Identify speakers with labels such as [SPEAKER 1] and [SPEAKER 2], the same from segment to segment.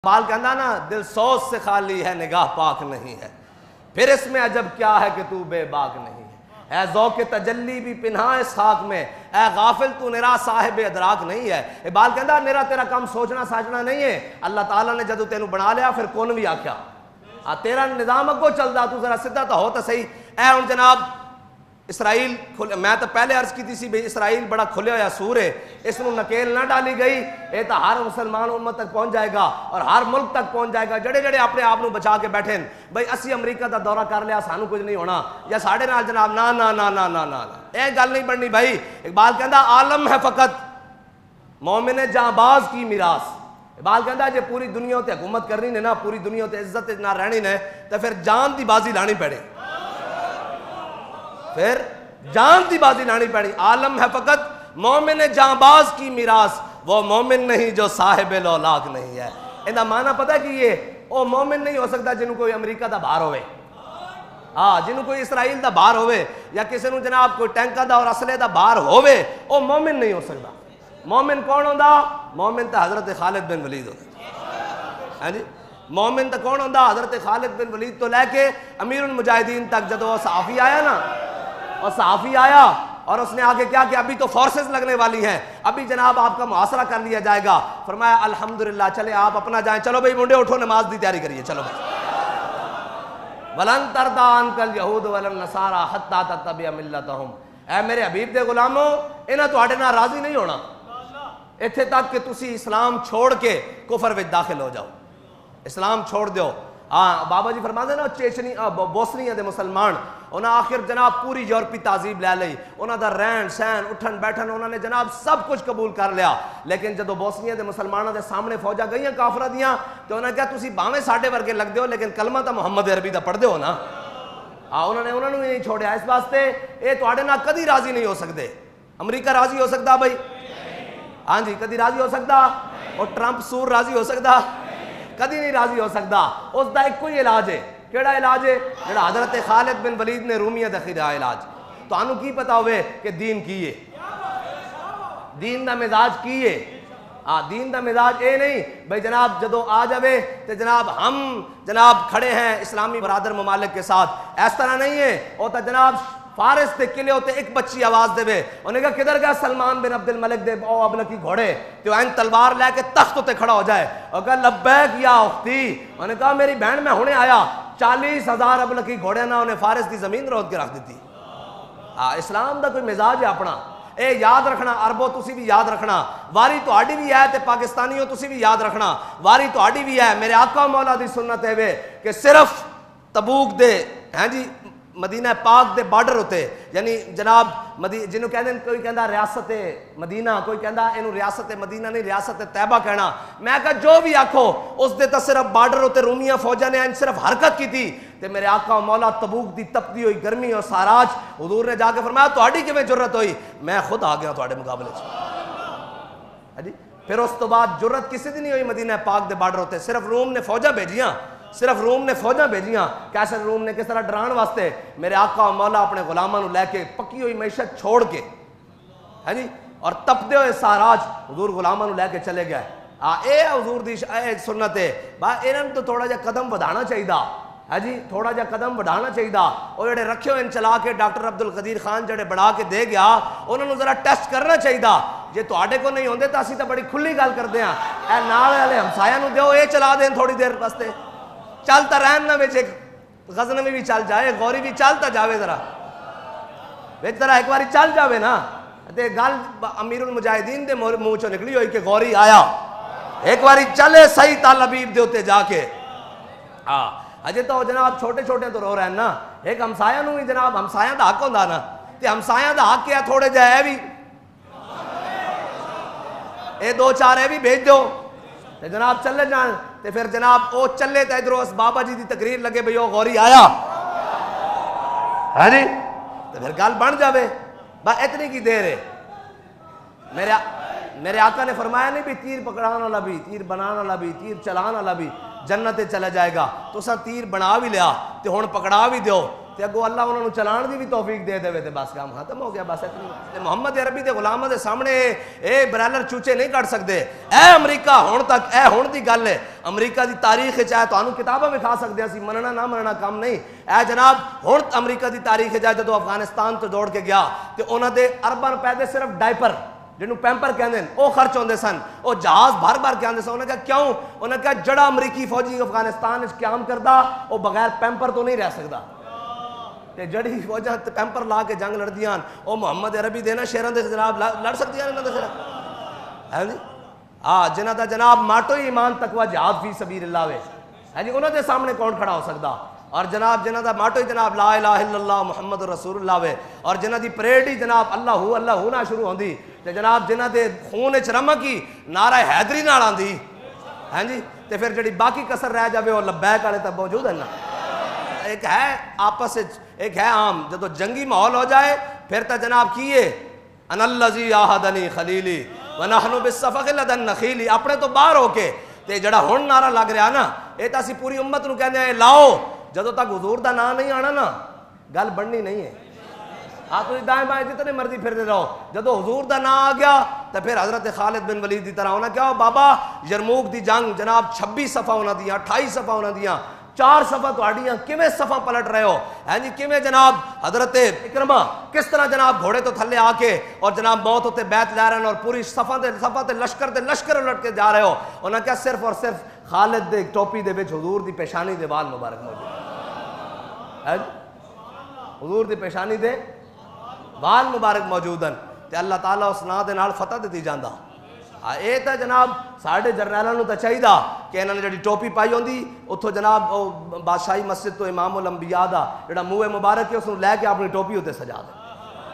[SPEAKER 1] اقبال کہنا نا دل سوز سے خالی ہے نگاہ پاک نہیں ہے، پھر اس میں عجب کیا ہے کہ تو بے باک نہیں ہے۔ اے ذوق تجلی بھی پنہا اس خاک میں، اے غافل تو نرا صاحب ادراک نہیں ہے۔ اقبال کہنا نرا تیرا کام سوچنا ساجنا نہیں ہے، اللہ تعالیٰ نے جدو تینوں بنا لیا پھر کون بھی آکھیا تیرا نظام اگو چلدا، تو ذرا سدھا تو ہو تو صحیح۔ اے ہن جناب اسرائیل میں تو پہلے عرض کی تھی بھئی اسرائیل بڑا کھلے ہویا سور ہے، اس نو نکیل نہ ڈالی گئی، یہ تو ہر مسلمان امت تک پہنچ جائے گا اور ہر ملک تک پہنچ جائے گا۔ جڑے جڑے اپنے آپ نو بچا کے بیٹھے ہیں بھئی اسی امریکہ دا دورہ کر لیا سانو کچھ نہیں ہونا یا ساڑھے نال جناب نا نا نا نا نا نا اے گل نہیں بننی بھائی۔ اقبال کہندا عالم ہے فقط مومن جاں باز کی میراث۔ اقبال کہندا جے پوری دنیا تے حکومت کرنی نے نا، پوری دنیا تے عزت نہ رہنی نے تو پھر جان دی بازی لانی پڑے، پھر جان دی بازی لانی پڑی۔ عالم ہے فقط مومن جاں باز کی میراث، وہ مومن نہیں جو صاحب لولاک نہیں ہے۔ انہا معنی پتہ کہ یہ وہ مومن نہیں ہو سکتا جنہوں کوئی امریکہ دا باہر ہوئے، جنہوں کوئی اسرائیل دا باہر ہوئے یا کسی نے جناب کوئی ٹینکہ دا اور اسلحے دا باہر ہوئے، وہ مومن نہیں ہو سکتا۔ مومن کون ہوندا؟ مومن تا حضرت خالد بن ولید ہوندا۔ مومن تا کون ہوندا؟ حضرت خالد بن ولید تو لے کے امیر المجاہدین تک جدو صحافی آیا نا، اور صحافی آیا اور اس نے آگے کیا کہ ابھی تو فورسز لگنے والی ہیں، ابھی جناب آپ کا محاصرہ کر لیا جائے گا۔ فرمایا الحمدللہ چلے آپ اپنا جائیں، چلو بھئی منڈے اٹھو نماز دی تیاری کریے، چلو بھئی۔ وَلَن تَرْضَىٰ عَنْكَ الْيَهُودُ وَلَا النَّصَارَىٰ حَتَّىٰ تَتَّبِعَ مِلَّتَهُمْ۔ اے میرے حبیب دے غلاموں، انہاں تواڈے نال راضی نہیں ہونا ایتھے تک کہ تسی اسلام چھوڑ کے کفر وچ داخل ہو جاؤ، اسلام چھوڑ دیو۔ بابا جی فرماندے نا چیچنی بوسنیا دے مسلمان انہاں آخر جناب پوری یورپی تہذیب لے لئی، انہاں دا رہن سہن اٹھن بیٹھن انہاں نے جناب سب کچھ قبول کر لیا، لیکن جدو بوسنیا دے مسلمانوں دے سامنے فوجاں گئیاں کافرہ دیاں تو انہاں کہا تسی باویں ساڈے ورگے لگ دیو لیکن کلمہ تا محمد عربی دا پڑھ دیو نا۔ انہوں نے انہوں نے نہیں چھوڑیا، اس واسطے اے تواڈے نال کدی راضی نہیں ہو سکتے۔ امریکہ راضی ہو سکتا بھائی؟ ہاں جی کدی راضی ہو سکتا؟ اور ٹرمپ سور راضی ہو سکتا؟ کدی نہیں راضی ہو سکتا۔ اس دا ایک کوئی علاج ہے، کیڑا علاج ہے؟ جڑا حضرت خالد بن ولید نے رومیہ دکھیا علاج۔ تو انہوں کی پتا ہوئے کہ دین کی ہے، دین دا مزاج کی ہے۔ دین دا مزاج اے نہیں بھئی جناب جدو آ جاوے تو جناب ہم جناب کھڑے ہیں اسلامی برادر ممالک کے ساتھ، اس طرح نہیں ہے۔ وہ تو جناب فارس تے قلعے ہوتے ایک بچی آواز دے وے، انہیں کہا کدھر گیا سلمان بن عبد الملک دے او ابلکی گھوڑے، تو این تلوار لے کے تخت تے کھڑا ہو جائے اور کہا لبیک یا اختی، انہیں کہا میری بہن میں ہونے آیا، 40,000 ابلکی گھوڑے نہ انہیں فارس کی زمین رود کے رکھ دیتی۔ اسلام دا کوئی مزاج ہے اپنا، اے یاد رکھنا عربو تسی بھی یاد رکھنا، واری تو آڈی بھی ہے تے پاکستانیوں تسی بھی یاد رکھنا، واری تو آڈی بھی ہے۔ میرے آقا مولا دی سنت ہے وے کہ صرف تبوک دے ہیں جی مدینہ پاک دے بارڈر ہوتے، یعنی جناب جنہوں کہندے کوئی کہندا ریاست مدینہ، کوئی کہندا اینو ریاست مدینہ نہیں ریاست طیبہ کہنا، میں کہا جو بھی آکھو اس دے تا صرف بارڈر ہوتے رومیہ فوجہ نے صرف حرکت کی تھی تے میرے آقا مولا تبوک دی تپتی ہوئی گرمی اور ساراج حضور نے جا کے فرمایا تہاڈی کیویں جرت ہوئی؟ میں خود آ گیا تہاڈے مقابلے چ۔ پھر اس تو بعد جرت کسی دی نہیں ہوئی مدینہ پاک دے بارڈر ہوتے، صرف روم نے فوجہ بھیجیاں، صرف روم نے فوجاں بھیجیاں، کیسے روم نے کس طرح ڈران واسطے میرے آقا و مولا اپنے غلاماں نو لے کے پکی ہوئی معیشت چھوڑ کے ہے جی اور تپدے ہوئے ساراج حضور غلاماں نو لے کے چلے گئے۔ اے حضور دی اے سنت ہے با انہاں تو تھوڑا جا قدم بڑھانا چاہیے ہے جی، تھوڑا جا قدم بڑھانا چاہیے۔ اور جڑے رکھے ہوئے چلا کے ڈاکٹر عبد القدیر خان جڑے بڑھا کے دے گیا انہوں نے ذرا ٹیسٹ کرنا چاہیے، جے تواڈے کو نہیں ہوندے تو اسی تو بڑی کھلی گل کردے ہاں، اے نال والے ہمسایاں نو دیو اے چلا دین تھوڑی دیر واسطے، چلتا رہن نہ ویچ ایک غزنوی بھی چل جائے، غوری بھی چلتا جاوے ذرا ویچ ذرا ایک باری چل جاوے نا تے گل امیر المجاہدین دے منہ چوں نکلی ہوئی کہ غوری آیا ایک باری چلے صحیح طالبیب دے ہوتے جا کے۔ اجے تو جناب چھوٹے چھوٹے تو رو رہے ہیں نا، ایک ہمسایاں نو بھی جناب ہمسایاں دا حق ہوندا نا تے ہمسایاں دا حق کیا تھوڑے جا ہے بھی اے دو چار ہے بھی بھیج دو تے جناب چلے جان تے پھر جناب او چلے تے ادھروں اس بابا جی دی تقریر لگے بھئی او غوری آیا ہے جی تے پھر گل بن جاوے۔ با اتنی کی دیر ہے، میرے آقا نے فرمایا نہیں بھی تیر پکڑان والا بھی، تیر بنان والا بھی، تیر چلان والا بھی جنت چلا جائے گا، تو سا تیر بنا بھی لیا تے ہن پکڑا بھی دیو تے اگو اللہ انہوں نے چلان دی بھی توفیق دے دے تے بس کام ختم ہو گیا. بس اتنی محمد عربی دے غلاماں دے سامنے اے برالر چوچے نہیں کٹ سکتے. اے امریکہ ہون تک اے ہون دی گل ہے. امریکہ دی تاریخ چاہے تانوں کتاباں وکھا سکدے اسی, مننا نہ مننا کام نہیں. اے جناب ہن امریکہ دی تاریخ چاہے جدوں افغانستان تو دوڑ کے گیا تے انہاں دے ارباں روپے دے صرف ڈائپر جنہوں پیمپر کہندے وہ خرچ ہوندے سن, وہ جہاز بھر بھر کے آندے سن. انہوں نے کہا کیوں؟ انہوں نے کہا جڑا امریکی فوجی افغانستان وچ قیام کردا وہ بغیر پیمپر تو نہیں رہ سکدا. تے جڑی فوجاں پیمپر لا کے جنگ لڑدیاں وہ محمد عربی دینا شہراں دے جناب لڑ سکدیاں انہاں دے خلاف ہے جی. ہاں جنہاں دا جناب ماٹو ہی ایمان تقوی جہاد فی سبیل اللہ وے ہے جی, انہاں دے سامنے کون کھڑا ہو سکدا؟ اور جناب جنہاں دا ماٹو ہی جناب لا الہ الا اللہ محمد رسول اللہ وے, اور جنہاں دی پریڈ ہی جناب اللہ ہو نہ شروع ہوندی, تے جناب جنہاں دے خون وچ رمق ہی نعرہ حیدری نال آندی ہیں جی, تے پھر جڑی باقی کسر رہ جاوے وہ لبیک والے تے موجود ہیں نا. ایک ہے آپس ایک ہے عام, جدو جنگی ماحول ہو جائے پھر تا جناب کیے ان الذی عاہدنی خلیلی ونحن بالصفق لدى النخیل, اپنے تو باہر ہو کے تے جڑا ہن نعرہ لگ رہا نا اے تا اسی پوری امت نو کہندے ہیں لاؤ, جدو تک حضور دا نام نہیں آنا نا گل بننی نہیں ہے. آپ تو دائیں بائیں جتنے مرضی پھرتے رہو, جدو حضور دا نام آ گیا تو پھر حضرت خالد بن ولید دی طرح ہونا کیا بابا یرموک دی جنگ جناب 26 صفحہ ہونا دیاں 28 صفحہ ہونا دیاں 4 صفحہ تو آڑیاں کیویں صفحہ پلٹ رہے ہو ہیں جی, کیویں جناب حضرت اکرمہ کس طرح جناب گھوڑے تو تھلے آ کے اور جناب موت ہوتے بیت لے رہے ہیں اور پوری صفحہ تے لشکر الٹ کے جا رہے ہو. انہاں کیا صرف اور صرف خالد دے ٹوپی دے وچ حضور دی پیشانی دے وال مبارک موجود ہے, حضور دی پیشانی دے وال مبارک موجود ہیں تے اللہ تعالیٰ اس نا دے نال فتح دیتی جاندا. اے تے جناب ساڈے جرنیلاں نوں تے چاہیدا کہ انہاں نے جڑی ٹوپی پائی ہوندی اتھوں جناب بادشاہی مسجد تو امام الانبیاء دا جڑا منہ مبارک ہے اس نوں لے کے اپنی ٹوپی تے سجا دے,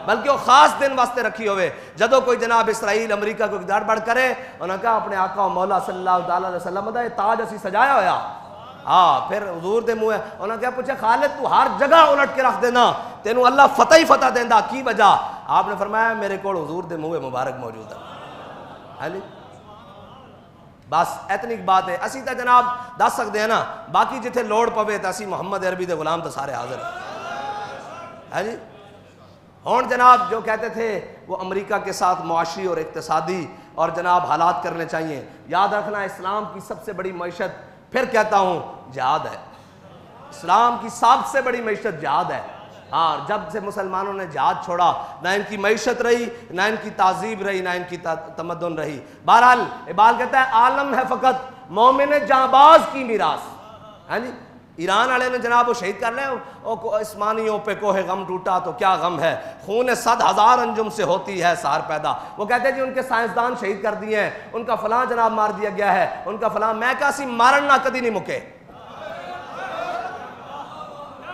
[SPEAKER 1] بلکہ وہ خاص دن واسطے رکھی ہوئے جدو کوئی جناب اسرائیل امریکہ کو گڑبڑ کرے انہاں کہا اپنے آقا و مولا صلی اللہ تعالیٰ علیہ وسلم دا تاج اسی سجایا ہویا. ہاں پھر حضور دے منہ انہاں کہا پوچھا خالد تو ہر جگہ الٹ کے رکھ دینا تینوں اللہ فتح ہی فتح دیندا کی وجہ؟ آپ نے فرمایا میرے کول حضور دے منہ مبارک موجود ہے. بس اتنی بات ہے. اسی تا جناب دس سکتے ہیں نا, باقی جتھے لوڑ پوے تو اسی محمد عربی دے غلام تو سارے حاضر ہیں جی. ہون جناب جو کہتے تھے وہ امریکہ کے ساتھ معاشی اور اقتصادی اور جناب حالات کرنے چاہیے. یاد رکھنا اسلام کی سب سے بڑی معیشت پھر کہتا ہوں جہاد ہے. اسلام کی سب سے بڑی معیشت جہاد ہے. ہاں جب سے مسلمانوں نے جہاد چھوڑا نہ ان کی معیشت رہی نہ ان کی تہذیب رہی نہ ان کی تمدن رہی. بہرحال اقبال کہتا ہے عالم ہے فقط مومن جانباز کی میراث. ہاں جی ایران والے نے جناب وہ شہید کر لیں عثمانیوں پہ کوہ غم ٹوٹا تو کیا غم ہے, خون 100,000 انجم سے ہوتی ہے سار پیدا. وہ کہتے ہیں جی ان کے سائنسدان شہید کر دیے ہیں, ان کا فلاں جناب مار دیا گیا ہے, ان کا فلاں. میں کہا سی مارن نہ کدی نہیں مکے,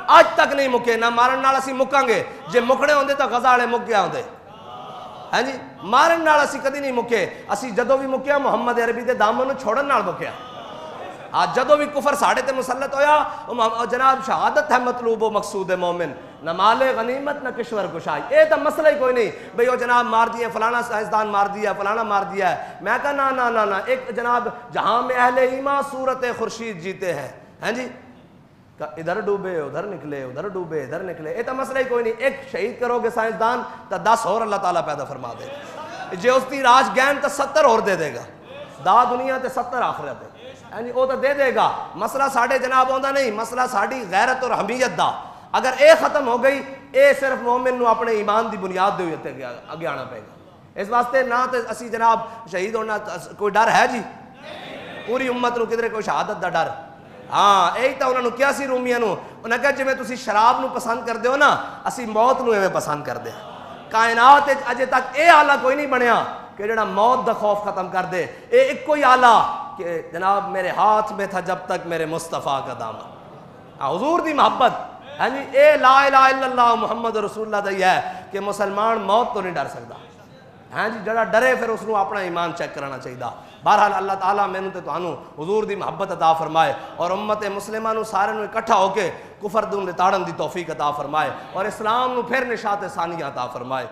[SPEAKER 1] آج تک نہیں مکے, نہ مارن نال اسی مکاں گے. جے مکڑے ہوندے تو غزہ والے مک گیا ہوندے ہیں جی. مارن نال اسی کدی نہیں مکے, اسی جدو بھی مکیا محمد عربی دے دامن نوں چھوڑن نال مکیا. آج جدو بھی کفر ساڑے تے مسلط ہویا جناب شہادت ہے مطلوب و مقصود مومن, نہ مال غنیمت نہ کشور کشائی. اے تو مسئلہ ہی کوئی نہیں بھئی وہ جناب مار دیا فلانا سائنسدان مار دیا فلانا مار دیا ہے. میں کہا نا نا نا نا, ایک جناب جہاں میں اہل ایمان صورت خورشید جیتے ہیں جی, ادھر ڈوبے ادھر نکلے ادھر ڈوبے ادھر نکلے. اے تو مسئلہ ہی کوئی نہیں, ایک شہید کرو گے سائنسدان تو 10 اور اللہ تعالیٰ پیدا فرما دے. جے اس دی راج گین تو 70 اور دے دے گا, دا دنیا تے 70 آخرت ہے وہ تو دے دے گا. مسئلہ ساڑھے جناب ہوندہ نہیں, مسئلہ ساڑھی غیرت اور حمیت دا. اگر اے ختم ہو گئی اے صرف مومن نو اپنے ایمان دی بنیاد دے ہوئے اگے آنا پے گا. اس واسطے نہ تے اسی جناب شہید ہونا کوئی ڈر ہے جی, پوری امت نو کدھر کوئی شہادت دا ڈر. ہاں یہی تو انہوں نے کیا سی رومیاں نو, انہوں نے کہا جی میں تسی شراب نو پسند کر دیو نا اسی موت نو ایویں پسند کر دے. کائنات اجے تک اے آلہ کوئی نہیں بنیا کہ جڑا موت دا خوف ختم کر دے. اے ایک کوئی آلہ کہ جناب میرے ہاتھ میں تھا جب تک میرے مصطفیٰ کا دامن. حضور دی محبت ہے جی, اے لا الہ الا اللہ محمد رسول اللہ دی ہے کہ مسلمان موت تو نہیں ڈر سکتا. ہاں جی جڑا ڈرے پھر اس نو اپنا ایمان چیک کرانا چاہیے. بہرحال اللہ تعالیٰ مینوں تے تانوں حضور دی محبت عطا فرمائے اور امت مسلمہ نو سارے نو اکٹھا ہو کے کفر دوں لتاڑن دی توفیق عطا فرمائے اور اسلام نو پھر نشاط ثانیہ عطا فرمائے.